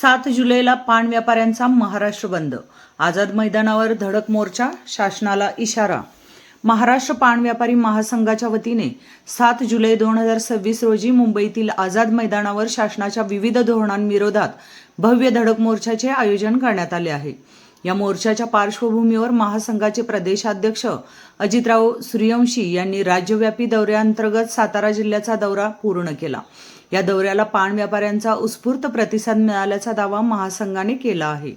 7 जुलैला पान व्यापाऱ्यांचा महाराष्ट्र बंद. आझाद मैदानावर धडक मोर्चा, शासनाला इशारा. महाराष्ट्र पान व्यापारी महासंघाच्या वतीने 7 जुलै 2026 रोजी मुंबईतील आझाद मैदानावर शासनाच्या विविध धोरणांविरोधात भव्य धडक मोर्चाचे आयोजन करण्यात आले आहे. या मोर्चाच्या पार्श्वभूमीवर महासंघाचे प्रदेशाध्यक्ष अजितराव सूर्यवंशी यांनी राज्यव्यापी दौऱ्याअंतर्गत सातारा जिल्ह्याचा दौरा पूर्ण केला. या दौऱ्याला पान व्यापाऱ्यांचा उत्स्फूर्त प्रतिसाद मिळाल्याचा दावा महासंघाने केला आहे.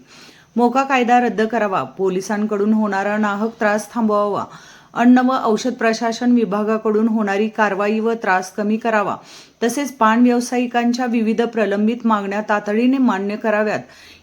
मोका कायदा रद्द करावा, पोलिसांकडून होणारा नाहक त्रास थांबवावा, अन्न व औषध प्रशासन विभागाकडून होणारी कारवाई व त्रास कमी करावा, तसेच पान व्यावसायिकांच्या विविध प्रलंबित मागण्या तातडीने मान्य कराव्यात,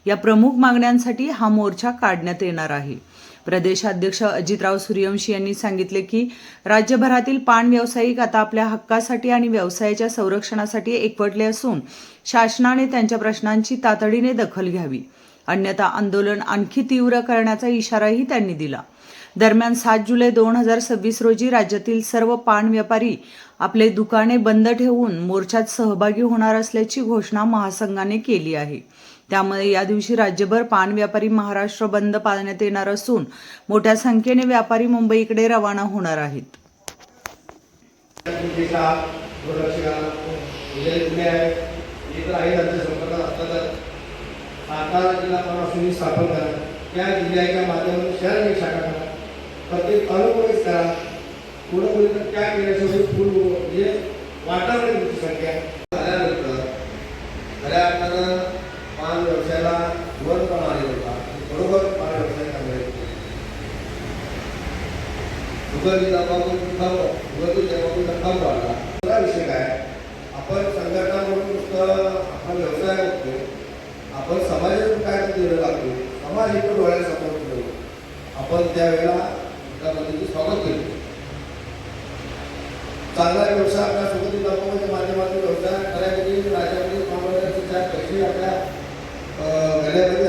या प्रमुख मागण्यांसाठी हा मोर्चा काढण्यात येणार आहे. प्रदेशाध्यक्ष अजितराव सूर्यवंशी यांनी सांगितले की राज्यभरातील पान व्यावसायिक आता आपल्या हक्कासाठी आणि व्यवसायाच्या संरक्षणासाठी एकवटले असून शासनाने त्यांच्या प्रश्नांची तातडीने दखल घ्यावी, अन्यथा आंदोलन आणखी तीव्र करण्याचा इशाराही त्यांनी दिला. दरम्यान 7 जुलै 2026 रोजी राज्यातील सर्व पान व्यापारी आपले दुकाने बंद ठेवून मोर्चात सहभागी होणार असल्याची घोषणा महासंघाने केली आहे. त्यामुळे या दिवशी राज्यभर पान व्यापारी महाराष्ट्र बंद पाळण्यात येणार असून मोठ्या संख्येने व्यापारी मुंबईकडे रवाना होणार आहेत. प्रत्येक तालुक्यात करा, पुढे काय केल्याशिवाय फुल म्हणजे वाटावर संख्या झाल्यानंतर खऱ्या अर्थानं पान व्यवसायाला वर पण आले होता. बरोबर पान व्यवसाय चांगले थांब वाढला. दुसरा विषय काय, आपण संघटना म्हणून नुसतं आपण व्यवसाय बघतोय, आपण समाजातून काय दिलं लागतो, समाज इकडे डोळ्यासमोर ठेवतो. आपण त्यावेळेला पद्धतीचे स्वागत केले. चांगला व्यवसाय आपल्या सोबत दाखवण्याच्या माध्यमातून व्यवसाय करायसाठी राज्यामध्ये पैसे आपल्या गळ्यामध्ये